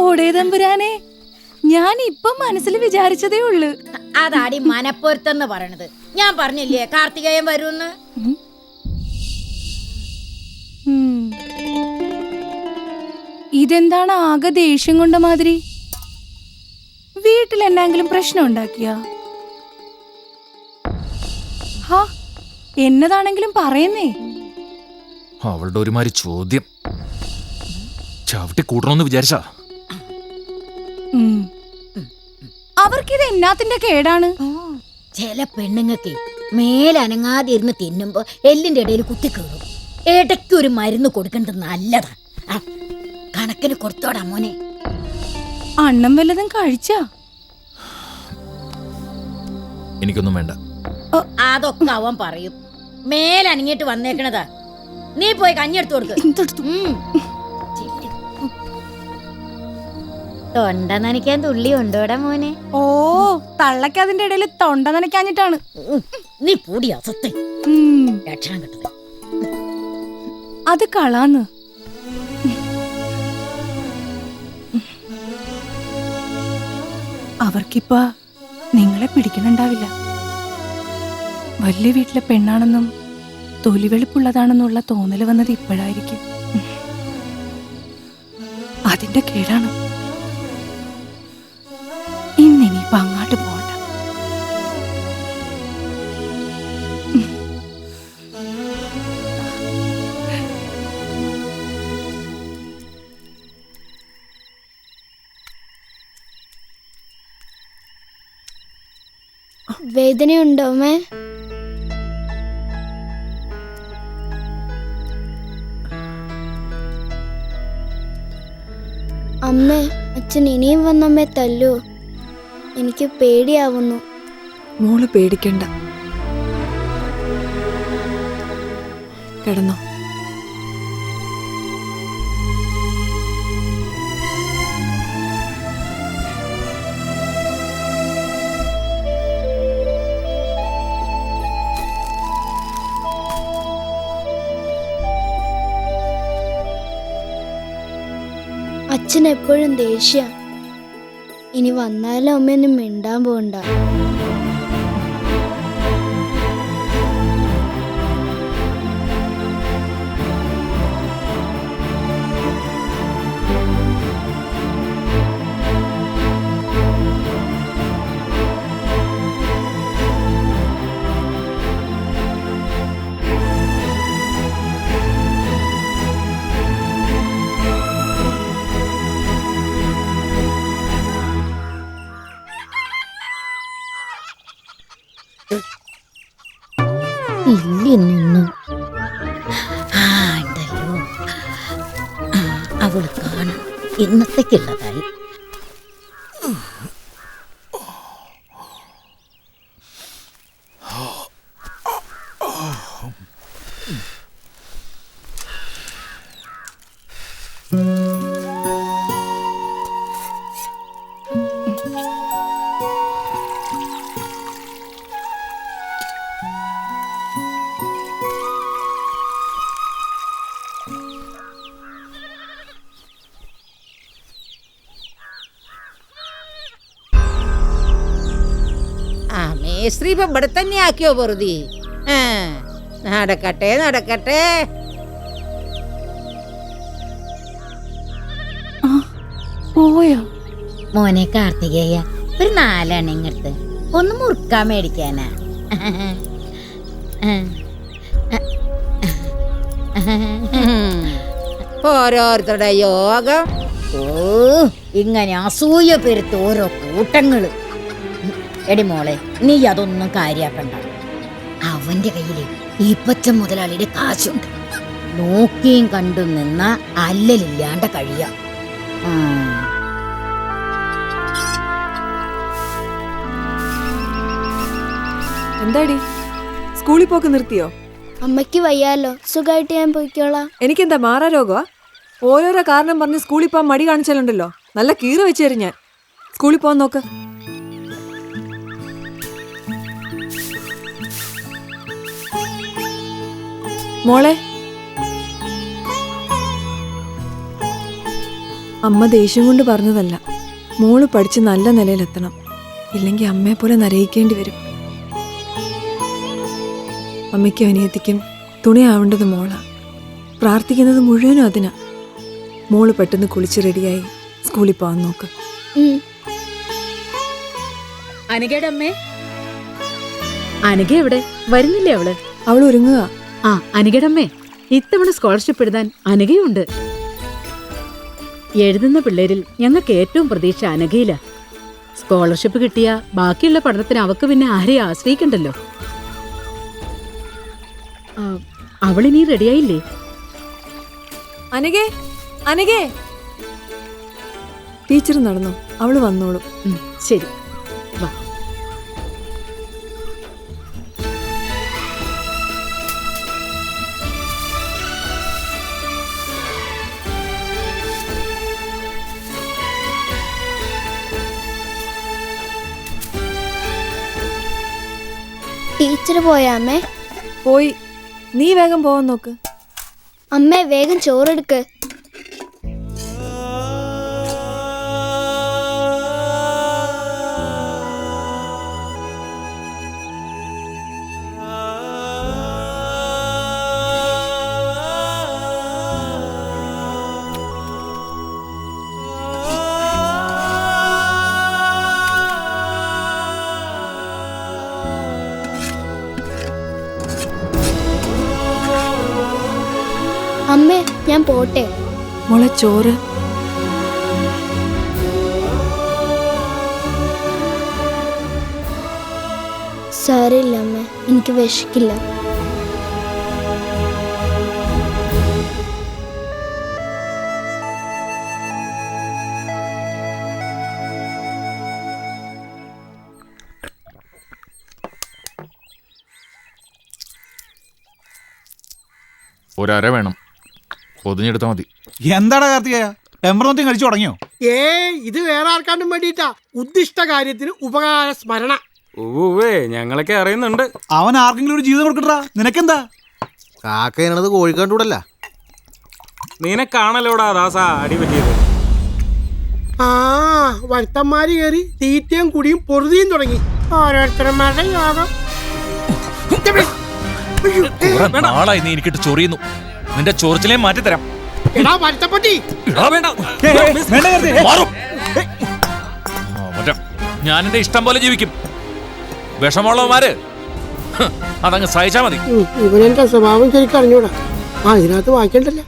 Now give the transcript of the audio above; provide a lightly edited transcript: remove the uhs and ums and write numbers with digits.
ഓടേ തമ്പുരാനെ, ഞാൻ ഇപ്പൊ മനസ്സിൽ വിചാരിച്ചതേ ഉള്ളു. അതാടി മനപ്പൊരുത്തെന്ന് പറയണത്. ഞാൻ പറഞ്ഞില്ലേ കാർത്തികേയൻ വരൂന്ന്. ഇതെന്താണ് ആകെ ദേഷ്യം കൊണ്ട മാതിരി? വീട്ടിൽ എന്തെങ്കിലും പ്രശ്നം ഉണ്ടാക്കിയ? എന്നതാണെങ്കിലും പറയുന്നേ. അവളുടെ ഒരുമാതിരി ചോദ്യം ചവിട്ടി കൂട്ടണമെന്ന് വിചാരിച്ചാ? അവർക്കിത് എന്നാത്തിന്റെ കേടാണ്? ചില പെണ്ണുങ്ങൾക്ക് മേലനങ്ങാതെ ഇരുന്ന് തിന്നുമ്പോ എല്ലിന്റെ ഇടയിൽ കുത്തിക്കീറും. ഇടയ്ക്ക് ഒരു മരുന്ന് കൊടുക്കേണ്ടത് നല്ലതാ. കണക്കിന് കൊടുത്തോടാ മോനെ. അണ്ണം വല്ലതും കഴിച്ചാ? എനിക്കൊന്നും വേണ്ട. അതൊക്കെ അവൻ പറയും. മേലനങ്ങിട്ട് വന്നേക്കണതാ. നീ പോയി കഞ്ഞെടുത്തു കൊടുക്ക്. തൊണ്ട നനയ്ക്കാൻ തുള്ളി ഉണ്ടോടാ മോനെ? ഓ, തള്ളക്ക് അതിന്റെ ഇടയിൽ തൊണ്ട നനയ്ക്കാഞ്ഞിട്ടാണ്. നീ പൂടിയാ സത്യം രക്ഷണം കിട്ടത്. അത് കളാന്ന്. അവർക്കിപ്പ നിങ്ങളെ പിടിക്കണുണ്ടാവില്ല. വലിയ വീട്ടിലെ പെണ്ണാണെന്നും തൊലിവെളുപ്പുള്ളതാണെന്നുള്ള തോന്നല് വന്നത് ഇപ്പോഴായിരിക്കും. അതിന്റെ കേടാണ്. ഇന്നിനിയിപ്പോ അങ്ങോട്ട് പോകണ്ട. വേദനയുണ്ടോ അമ്മേ? അമ്മേ, അച്ഛൻ ഇനിയും വന്നമ്മേ തല്ലൂ. എനിക്ക് പേടിയാവുന്നു. മോള് പേടിക്കണ്ട, കിടന്നോ. അച്ഛൻ എപ്പോഴും ദേഷ്യ. ഇനി വന്നാലും അമ്മയൊന്നും മിണ്ടാൻ പോണ്ട. ഇല്ലൊന്നും ഉണ്ടല്ലോ. അവള് കാണാം ഇന്നത്തേക്കുള്ളതായി. മേസ്ത്രി ഇപ്പൊ ഇവിടെ തന്നെ ആക്കിയോ വെറുതെ? നടക്കട്ടെ നടക്കട്ടെ. പോയോ മോനെ കാർത്തികേയ? ഒരു 4 ഇങ്ങടുത്ത് ഒന്ന് മുറുക്കാൻ മേടിക്കാനാ. ഓരോരുത്തരുടെ യോഗം. ഓ, ഇങ്ങനെ അസൂയ പെരുത്ത് ഓരോ കൂട്ടങ്ങള്. എടി മോളെ, നീ അതൊന്നും കാര്യാക്കണ്ട. അവന്റെ കയ്യില് ഈ പച്ച മുതലാളിയുടെ കാശുണ്ട്. നോക്കിയും കണ്ടും നിന്ന അല്ലലില്ലാണ്ട കഴിയാം. എന്താടി, സ്കൂളിൽ പോക്ക് നിർത്തിയോ? അമ്മയ്ക്ക് വയ്യാലോ, സുഖമായിട്ട് ഞാൻ പോയിക്കോളാം. എനിക്കെന്താ മാറാ രോഗമാ? ഓരോരോ കാരണം പറഞ്ഞ് സ്കൂളിൽ പോകാൻ മടി കാണിച്ചാലുണ്ടല്ലോ, നല്ല കീറ് വെച്ച് തരും ഞാൻ. സ്കൂളിൽ പോകാൻ നോക്ക്. മോളെ, അമ്മ ദേഷ്യം കൊണ്ട് പറഞ്ഞതല്ല. മോള് പഠിച്ച് നല്ല നിലയിലെത്തണം, ഇല്ലെങ്കിൽ അമ്മയെ പോലെ നരയിക്കേണ്ടി വരും. അമ്മയ്ക്കും അനിയത്തിക്കും തുണയാവേണ്ടത് മോളാ. പ്രാർത്ഥിക്കുന്നത് മുഴുവനും അതിനാ. മോള് പെട്ടെന്ന് കുളിച്ച് റെഡിയായി സ്കൂളിൽ പോകാൻ നോക്ക്. അനഘയുടെ അമ്മേ, അനഘ എവിടെ? വരുന്നില്ലേ അവള്? അവൾ ഒരുങ്ങുക. ആ, അനഘയുടെ അമ്മേ, ഇത്തവണ സ്കോളർഷിപ്പ് എഴുതാൻ അനഘയുണ്ട്. എഴുതുന്ന പിള്ളേരിൽ ഞങ്ങൾക്ക് ഏറ്റവും പ്രതീക്ഷ അനഘയില. സ്കോളർഷിപ്പ് കിട്ടിയ ബാക്കിയുള്ള പഠനത്തിന് അവക്ക് പിന്നെ ആരെയും ആശ്രയിക്കണ്ടല്ലോ. അവളിനി റെഡിയായില്ലേ? അനഘേ, അനഘേ. ടീച്ചർ നടന്നു, അവള് വന്നോളും. ശരി, വാ. ടീച്ചർ പോയാ അമ്മേ? പോയി. നീ വേഗം പോവാൻ നോക്ക്. അമ്മേ വേഗം ചോറെടുക്ക്. അമ്മേ ഞാൻ പോട്ടെ. മോളെ ചോറ്. സാരമില്ല അമ്മേ, എനിക്ക് വിശക്കില്ല. ഒരര വേണം, പൊതിഞ്ഞെടുത്താൽ മതി. എന്താടാ കാർത്തികേയ, ടെമ്പറോന്തും കഴിച്ചു തുടങ്ങിയോ? ഇത് വേറെ ആർക്കാണ്ടും വേണ്ടിയിട്ടാ. ഉദ്ദിഷ്ട കാര്യത്തിന് ഉപകാര സ്മരണ. ഞങ്ങളൊക്കെ അറിയുന്നുണ്ട്. അവൻ ആർക്കെങ്കിലും ഒരു ജീവിതം കൊടുക്കട്ടാ, നിനക്കെന്താ? കാക്കയനത് കോഴിക്കാണ്ടൂടല്ല. നിനക്കാണല്ലോടാ ദാസ അടി പറ്റിയത്. ആ വരുത്തന്മാര് കയറി തീറ്റയും കുടിയും പൊറുതിയും തുടങ്ങി. ഓരോരുത്തരന്മാരുടെ യോഗം. നാളായി നീ എനിക്കിട്ട് ചൊറിയുന്നു. നിന്റെ ചൊറിച്ചിലേ മാറ്റിത്തരാം. എടാ വരുത്തപ്പറ്റി. ഞാൻ എന്റെ ഇഷ്ടം പോലെ ജീവിക്കും. വിഷമുള്ളവന്മാര് അതങ്ങ് സഹിച്ചാ മതി. ഇവനെന്റെ സ്വഭാവം ശരിക്കും അറിഞ്ഞൂടാ. ഇതിനകത്ത് വായിക്കണ്ടല്ലോ.